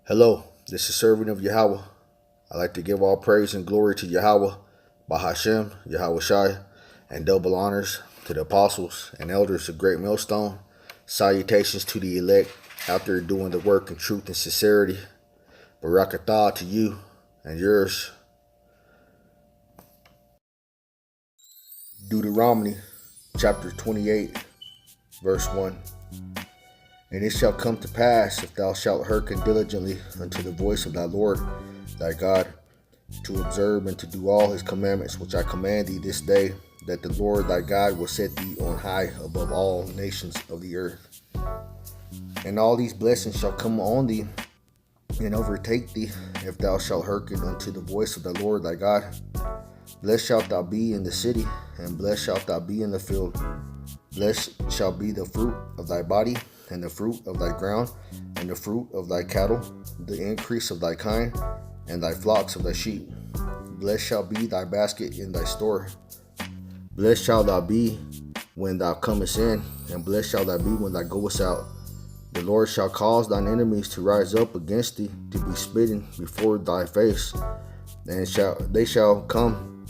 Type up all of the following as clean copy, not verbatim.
Hello, this is servant of Yahawah. I like to give all praise and glory to Yahawah, Bahashem, Yahweh Shai, and double honors to the apostles and elders of Great Millstone. Salutations to the elect out there doing the work in truth and sincerity. Barakatah to you and yours. Deuteronomy chapter 28, verse 1. And it shall come to pass, if thou shalt hearken diligently unto the voice of thy Lord thy God, to observe and to do all his commandments which I command thee this day, that the Lord thy God will set thee on high above all nations of the earth. And all these blessings shall come on thee and overtake thee, if thou shalt hearken unto the voice of the Lord thy God. Blessed shalt thou be in the city, and blessed shalt thou be in the field. Blessed shall be the fruit of thy body, and the fruit of thy ground, and the fruit of thy cattle, the increase of thy kind, and thy flocks of thy sheep. Blessed shall be thy basket in thy store. Blessed shalt thou be when thou comest in, and blessed shalt thou be when thou goest out. The Lord shall cause thine enemies to rise up against thee, to be smitten before thy face. And they shall come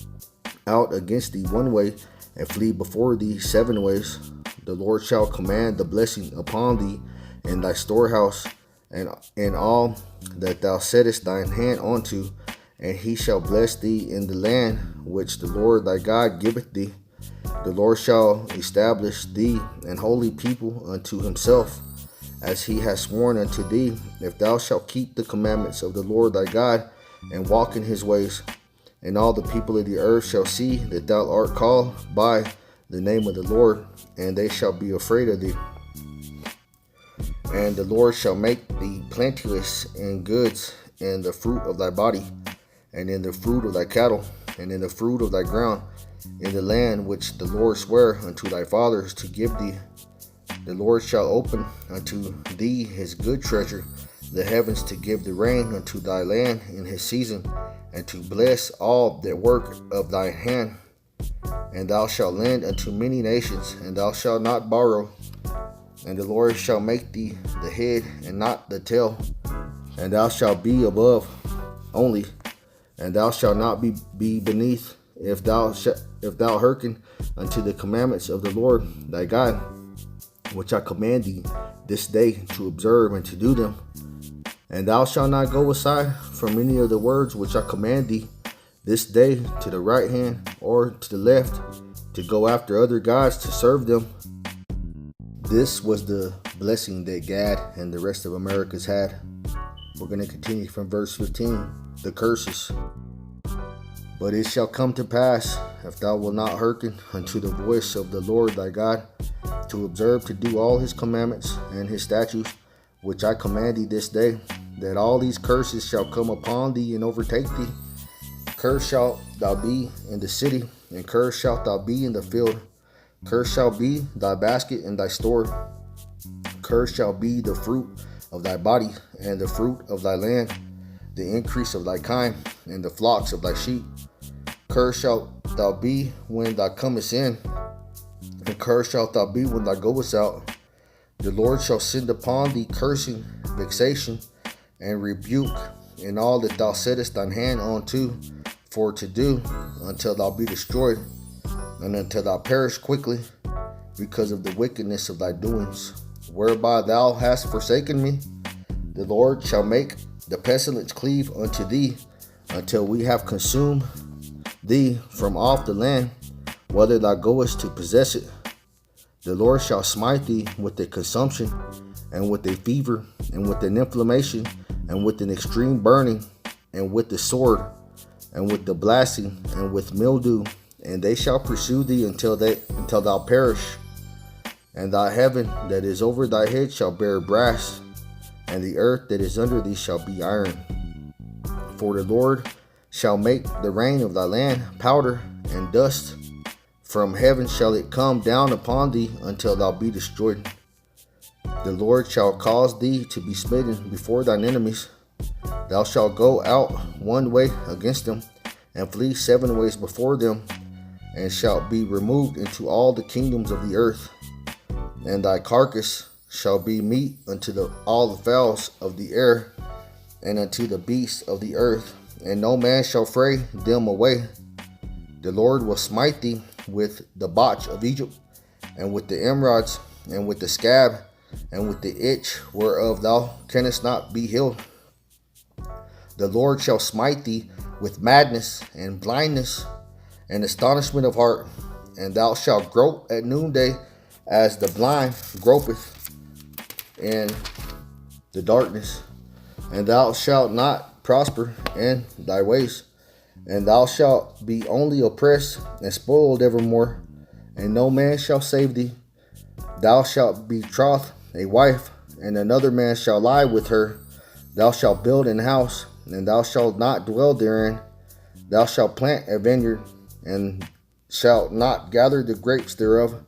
out against thee one way, and flee before thee 7 ways. The Lord shall command the blessing upon thee in thy storehouse, and in all that thou settest thine hand unto, and he shall bless thee in the land which the Lord thy God giveth thee. The Lord shall establish thee an holy people unto himself, as he has sworn unto thee, if thou shalt keep the commandments of the Lord thy God, and walk in his ways. And all the people of the earth shall see that thou art called by the name of the Lord, and they shall be afraid of thee. And the Lord shall make thee plenteous in goods, in the fruit of thy body, and in the fruit of thy cattle, and in the fruit of thy ground, in the land which the Lord sware unto thy fathers to give thee. The Lord shall open unto thee his good treasure, the heavens, to give the rain unto thy land in his season, and to bless all that work of thy hand. And thou shalt lend unto many nations, and thou shalt not borrow. And the Lord shall make thee the head and not the tail, and thou shalt be above only, and thou shalt not be beneath, if thou hearken unto the commandments of the Lord thy God, which I command thee this day to observe and to do them. And thou shalt not go aside from any of the words which I command thee this day, to the right hand or to the left, to go after other gods to serve them. This was the blessing that Gad and the rest of America's had. We're going to continue from verse 15, the curses. But it shall come to pass, if thou wilt not hearken unto the voice of the Lord thy God, to observe to do all his commandments and his statutes, which I command thee this day, that all these curses shall come upon thee and overtake thee. Cursed shalt thou be in the city, and cursed shalt thou be in the field. Cursed shall be thy basket and thy store. Cursed shall be the fruit of thy body, and the fruit of thy land, the increase of thy kind, and the flocks of thy sheep. Cursed shalt thou be when thou comest in, and cursed shalt thou be when thou goest out. The Lord shall send upon thee cursing, vexation, and rebuke in all that thou settest thine hand unto for to do, until thou be destroyed, and until thou perish quickly, because of the wickedness of thy doings, whereby thou hast forsaken me. The Lord shall make the pestilence cleave unto thee, until we have consumed thee from off the land, whether thou goest to possess it. The Lord shall smite thee with a consumption, and with a fever, and with an inflammation, and with an extreme burning, and with the sword, and with the blasting, and with mildew, and they shall pursue thee until thou perish. And thy heaven that is over thy head shall bear brass, and the earth that is under thee shall be iron. For the Lord shall make the rain of thy land powder and dust. From heaven shall it come down upon thee until thou be destroyed. The Lord shall cause thee to be smitten before thine enemies. Thou shalt go out one way against them, and flee 7 ways before them, and shalt be removed into all the kingdoms of the earth. And thy carcass shall be meat unto all the fowls of the air, and unto the beasts of the earth, and no man shall fray them away. The Lord will smite thee with the botch of Egypt, and with the emerods, and with the scab, and with the itch whereof thou canst not be healed. The Lord shall smite thee with madness and blindness and astonishment of heart, and thou shalt grope at noonday as the blind gropeth in the darkness, and thou shalt not prosper in thy ways, and thou shalt be only oppressed and spoiled evermore, and no man shall save thee. Thou shalt betroth a wife, and another man shall lie with her. Thou shalt build an house, and thou shalt not dwell therein. Thou shalt plant a vineyard, and shalt not gather the grapes thereof.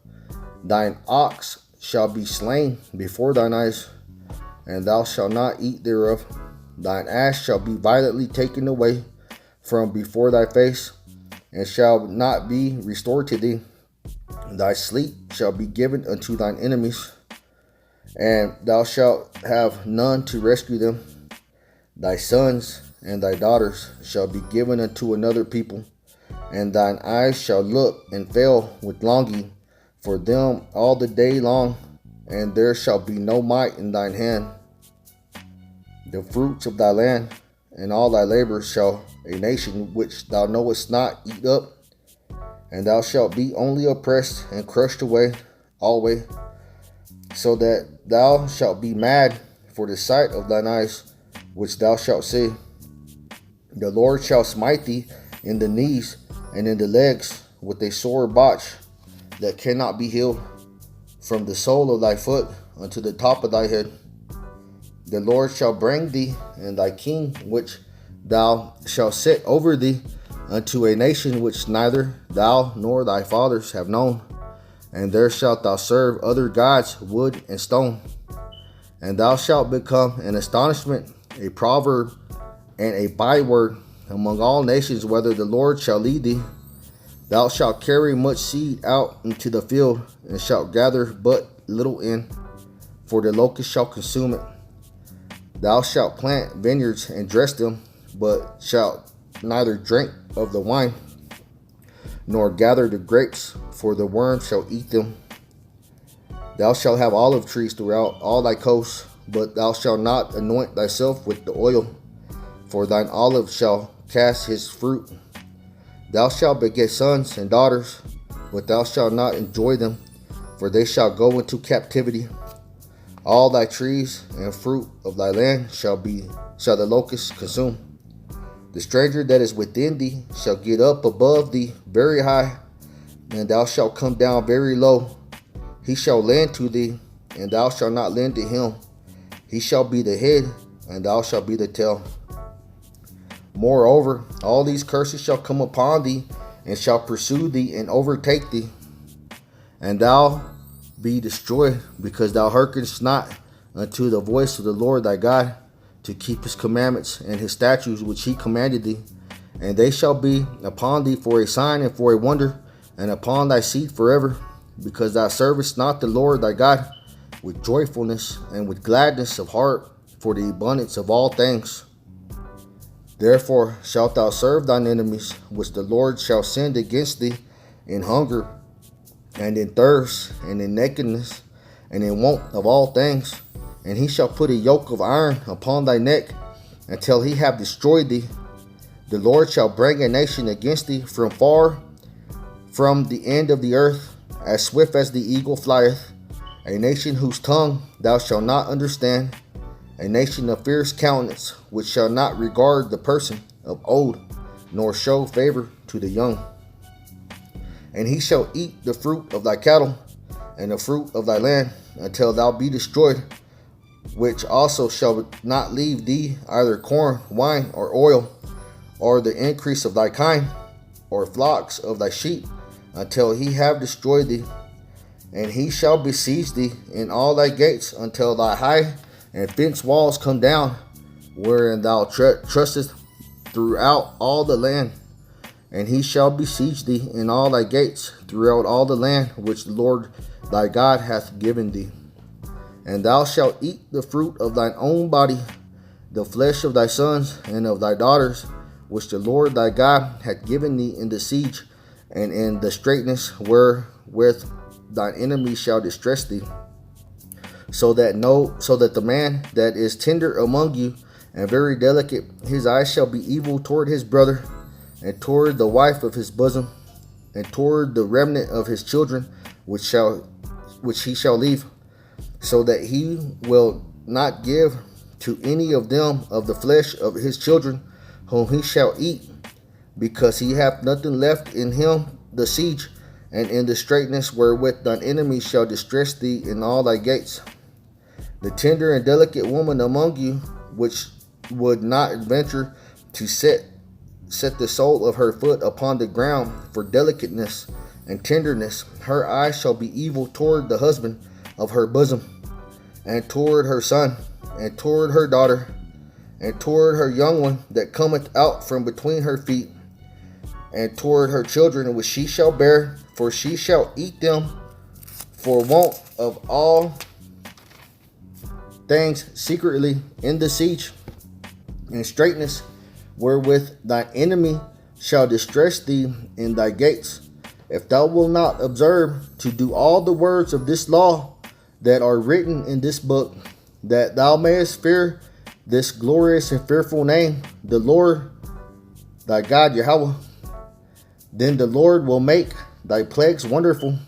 Thine ox shall be slain before thine eyes, and thou shalt not eat thereof. Thine ass shall be violently taken away from before thy face, and shall not be restored to thee. Thy sleep shall be given unto thine enemies, and thou shalt have none to rescue them. Thy sons and thy daughters shall be given unto another people, and thine eyes shall look and fail with longing for them all the day long, and there shall be no might in thine hand. The fruits of thy land and all thy labor shall a nation which thou knowest not eat up, and thou shalt be only oppressed and crushed away always, so that thou shalt be mad for the sight of thine eyes, which thou shalt see. The Lord shall smite thee in the knees and in the legs with a sore botch that cannot be healed, from the sole of thy foot unto the top of thy head. The Lord shall bring thee and thy king, which thou shalt set over thee, unto a nation which neither thou nor thy fathers have known, and there shalt thou serve other gods, wood and stone. And thou shalt become an astonishment, a proverb, and a byword among all nations, whither the Lord shall lead thee. Thou shalt carry much seed out into the field, and shalt gather but little in, for the locust shall consume it. Thou shalt plant vineyards and dress them, but shalt neither drink of the wine, nor gather the grapes, for the worm shall eat them. Thou shalt have olive trees throughout all thy coasts, but thou shalt not anoint thyself with the oil, for thine olive shall cast his fruit. Thou shalt beget sons and daughters, but thou shalt not enjoy them, for they shall go into captivity. All thy trees and fruit of thy land shall the locusts consume. The stranger that is within thee shall get up above thee very high, and thou shalt come down very low. He shall lend to thee, and thou shalt not lend to him. He shall be the head, and thou shalt be the tail. Moreover, all these curses shall come upon thee, and shall pursue thee and overtake thee, and thou be destroyed, because thou hearkenest not unto the voice of the Lord thy God, to keep his commandments and his statutes which he commanded thee. And they shall be upon thee for a sign and for a wonder, and upon thy seed forever, because thou servest not the Lord thy God with joyfulness and with gladness of heart, for the abundance of all things. Therefore shalt thou serve thine enemies, which the Lord shall send against thee, in hunger, and in thirst, and in nakedness, and in want of all things. And he shall put a yoke of iron upon thy neck, until he have destroyed thee. The Lord shall bring a nation against thee from far, from the end of the earth, as swift as the eagle flieth, a nation whose tongue thou shalt not understand, a nation of fierce countenance, which shall not regard the person of old, nor show favor to the young. And he shall eat the fruit of thy cattle, and the fruit of thy land, until thou be destroyed, which also shall not leave thee either corn, wine, or oil, or the increase of thy kind, or flocks of thy sheep, until he have destroyed thee. And he shall besiege thee in all thy gates, until thy high and fenced walls come down, wherein thou trustest throughout all the land. And he shall besiege thee in all thy gates throughout all the land which the Lord thy God hath given thee. And thou shalt eat the fruit of thine own body, the flesh of thy sons and of thy daughters, which the Lord thy God hath given thee in the siege, and in the straitness wherewith thine enemies shall distress thee, so that the man that is tender among you and very delicate, his eyes shall be evil toward his brother, and toward the wife of his bosom, and toward the remnant of his children, which he shall leave, so that he will not give to any of them of the flesh of his children whom he shall eat, because he hath nothing left in him the siege, and in the straitness wherewith thine enemies shall distress thee in all thy gates. The tender and delicate woman among you, which would not venture to set the sole of her foot upon the ground for delicateness and tenderness, her eyes shall be evil toward the husband of her bosom, and toward her son, and toward her daughter, and toward her young one that cometh out from between her feet, and toward her children which she shall bear, for she shall eat them for want of all things secretly in the siege and straitness wherewith thine enemy shall distress thee in thy gates. If thou wilt not observe to do all the words of this law that are written in this book, that thou mayest fear this glorious and fearful name, the Lord thy God Yahawah, then the Lord will make thy plagues wonderful,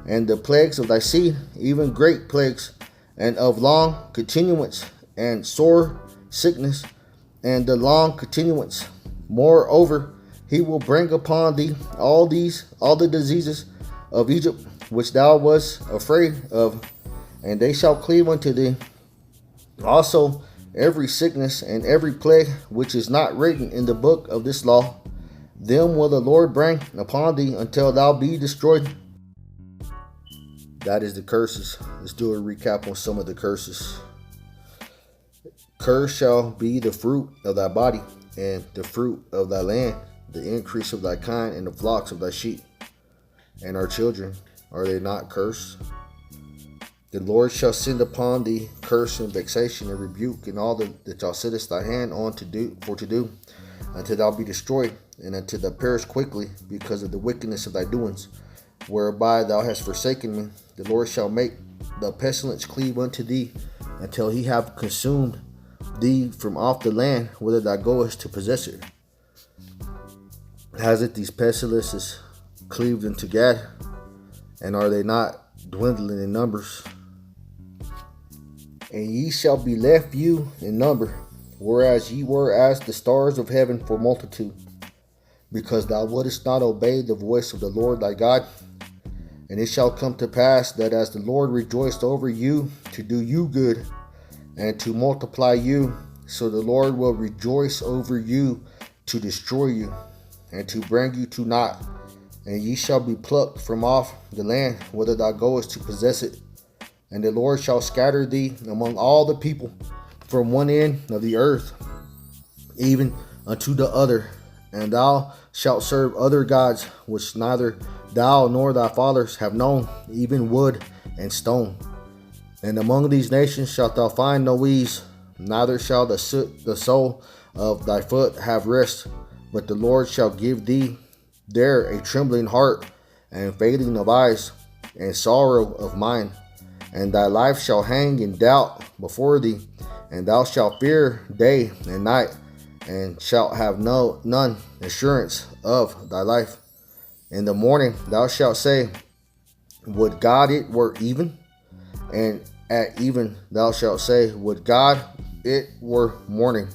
and the plagues of thy seed, even great plagues, and of long continuance, and sore sickness, and the long continuance. Moreover, he will bring upon thee all the diseases of Egypt, which thou wast afraid of, and they shall cleave unto thee. Also, every sickness and every plague which is not written in the book of this law, them will the Lord bring upon thee until thou be destroyed. That is the curses. Let's do a recap on some of the curses. Cursed shall be the fruit of thy body, and the fruit of thy land, the increase of thy kind, and the flocks of thy sheep. And our children, are they not cursed? The Lord shall send upon thee curse and vexation and rebuke, and all that thou settest thy hand on to do, until thou be destroyed, and until thou perish quickly, because of the wickedness of thy doings, whereby thou hast forsaken me. The Lord shall make the pestilence cleave unto thee, until he have consumed thee from off the land, whither thou goest to possess it. Has it these pestilences cleaved unto Gad, and are they not dwindling in numbers? And ye shall be left few in number, whereas ye were as the stars of heaven for multitude, because thou wouldest not obey the voice of the Lord thy God. And it shall come to pass that as the Lord rejoiced over you to do you good and to multiply you, so the Lord will rejoice over you to destroy you and to bring you to naught. And ye shall be plucked from off the land, whither thou goest to possess it. And the Lord shall scatter thee among all the people, from one end of the earth even unto the other. And thou shalt serve other gods, which neither thou nor thy fathers have known, even wood and stone. And among these nations shalt thou find no ease, neither shall the sole of thy foot have rest. But the Lord shall give thee there a trembling heart, and fading of eyes, and sorrow of mind. And thy life shall hang in doubt before thee, and thou shalt fear day and night, and shalt have none assurance of thy life. In the morning thou shalt say, would God it were even? And at even thou shalt say, would God it were morning?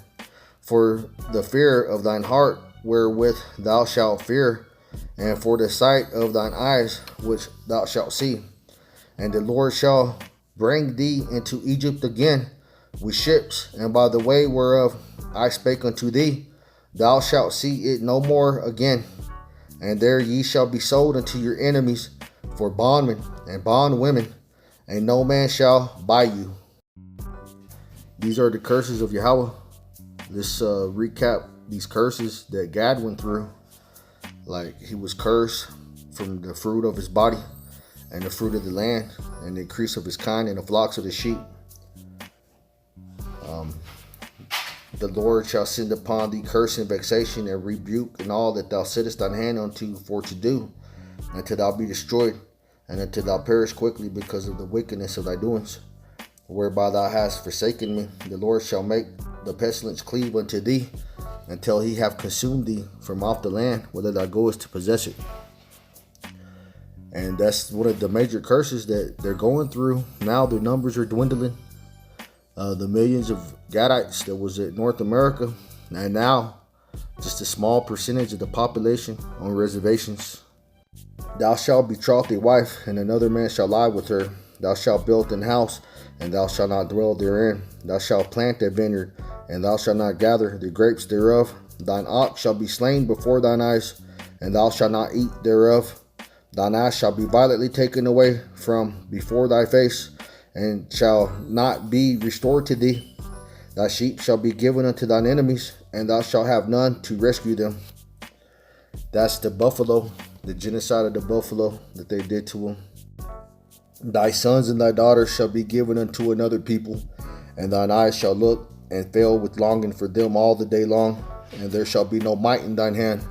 For the fear of thine heart wherewith thou shalt fear, and for the sight of thine eyes which thou shalt see. And the Lord shall bring thee into Egypt again with ships, and by the way whereof I spake unto thee, thou shalt see it no more again. And there ye shall be sold unto your enemies for bondmen and bondwomen, and no man shall buy you. These are the curses of Yahawah. Let's recap these curses that Gad went through. Like, he was cursed from the fruit of his body, and the fruit of the land, and the increase of his kind, and the flocks of the sheep. the Lord shall send upon thee curse and vexation and rebuke and all that thou settest thine hand unto for to do, until thou be destroyed, and until thou perish quickly because of the wickedness of thy doings, whereby thou hast forsaken me. The Lord shall make the pestilence cleave unto thee, until he have consumed thee from off the land, whither thou goest to possess it. And that's one of the major curses that they're going through. Now their numbers are dwindling. The millions of Gadites that was at North America, and now just a small percentage of the population on reservations. Thou shalt betroth a wife, and another man shall lie with her. Thou shalt build an house, and thou shalt not dwell therein. Thou shalt plant a vineyard, and thou shalt not gather the grapes thereof. Thine ox shall be slain before thine eyes, and thou shalt not eat thereof. Thine ass shall be violently taken away from before thy face, and shall not be restored to thee. Thy sheep shall be given unto thine enemies, and thou shalt have none to rescue them. That's the buffalo, the genocide of the buffalo that they did to them. Thy sons and thy daughters shall be given unto another people, and thine eyes shall look and fail with longing for them all the day long, and there shall be no might in thine hand.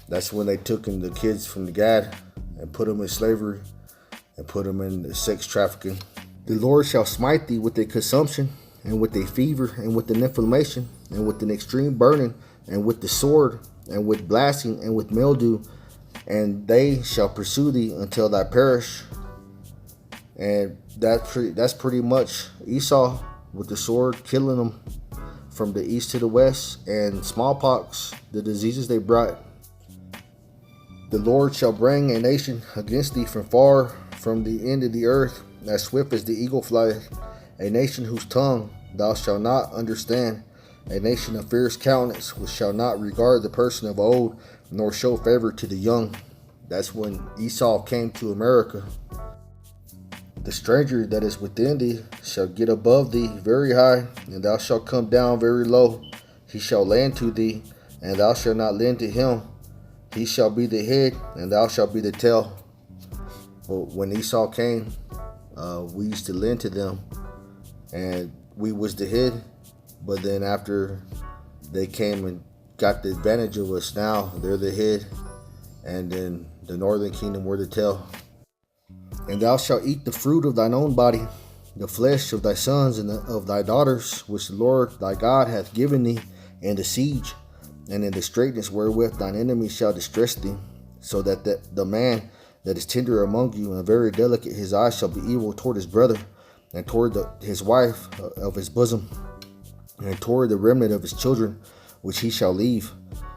That's when they took in the kids from the Gad and put them in slavery and put them in sex trafficking. The Lord shall smite thee with a consumption, and with a fever, and with an inflammation, and with an extreme burning, and with the sword, and with blasting, and with mildew, and they shall pursue thee until thou perish. And that's pretty much Esau with the sword, killing them from the east to the west, and smallpox, the diseases they brought. The Lord shall bring a nation against thee from far, from the end of the earth, as swift as the eagle flieth, a nation whose tongue thou shalt not understand, a nation of fierce countenance, which shall not regard the person of old, nor show favor to the young. That's when Esau came to America. The stranger that is within thee shall get above thee very high, and thou shalt come down very low. He shall lend to thee, and thou shalt not lend to him. He shall be the head, and thou shalt be the tail. But when Esau came, we used to lend to them, and we was the head. But then after they came and got the advantage of us, now they're the head, and then the northern kingdom were the tail. And thou shalt eat the fruit of thine own body, the flesh of thy sons and of thy daughters, which the Lord thy God hath given thee in the siege, and in the straitness wherewith thine enemies shall distress thee, so that the man that is tender among you and very delicate, his eyes shall be evil toward his brother, and toward his wife of his bosom, and toward the remnant of his children, which he shall leave,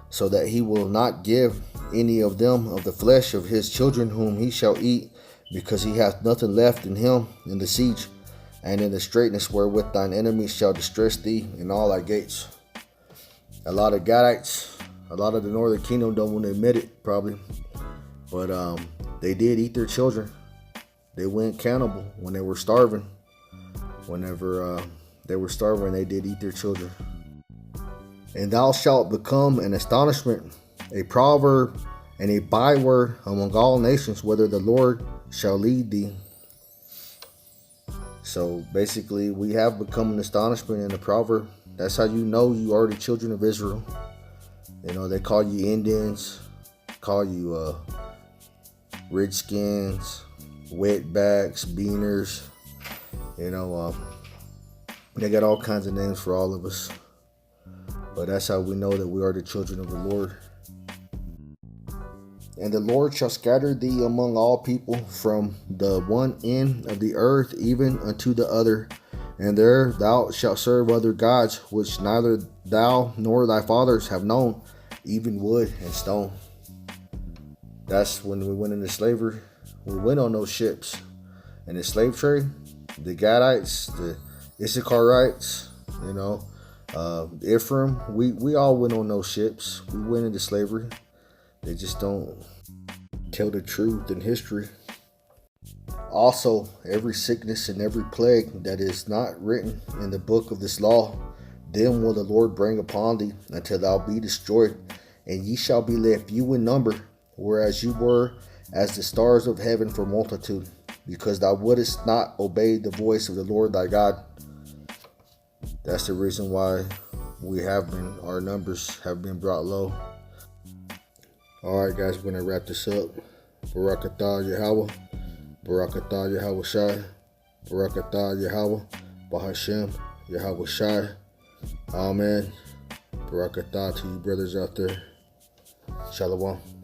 so that he will not give any of them of the flesh of his children whom he shall eat, because he hath nothing left in him in the siege, and in the straitness wherewith thine enemies shall distress thee in all thy gates. A lot of Gadites, a lot of the northern kingdom don't want to admit it probably, but they did eat their children. They went cannibal when they were starving. Whenever they were starving, they did eat their children. And thou shalt become an astonishment, a proverb, and a byword among all nations, whither the Lord shall lead thee. So basically, we have become an astonishment and a proverb. That's how you know you are the children of Israel. You know, they call you Indians, call you Redskins, Wetbacks, Beaners. You know, they got all kinds of names for all of us. But that's how we know that we are the children of the Lord. And the Lord shall scatter thee among all people, from the one end of the earth even unto the other. And there thou shalt serve other gods, which neither thou nor thy fathers have known, even wood and stone. That's when we went into slavery. We went on those ships. And the slave trade, the Gadites, the Issacharites, you know, Ephraim, we all went on those ships. We went into slavery. They just don't tell the truth in history. Also, every sickness and every plague that is not written in the book of this law, them will the Lord bring upon thee until thou be destroyed, and ye shall be left few in number, whereas you were as the stars of heaven for multitude, because thou wouldest not obey the voice of the Lord thy God. That's the reason why, our numbers have been brought low. All right, guys, we're gonna wrap this up. Barakatah Yahawah, Barakatah Yahweh Shai, Barakatah Yahweh, Bahashem, Yahweh Shai. Amen. Barakatah to you brothers out there. Shalom.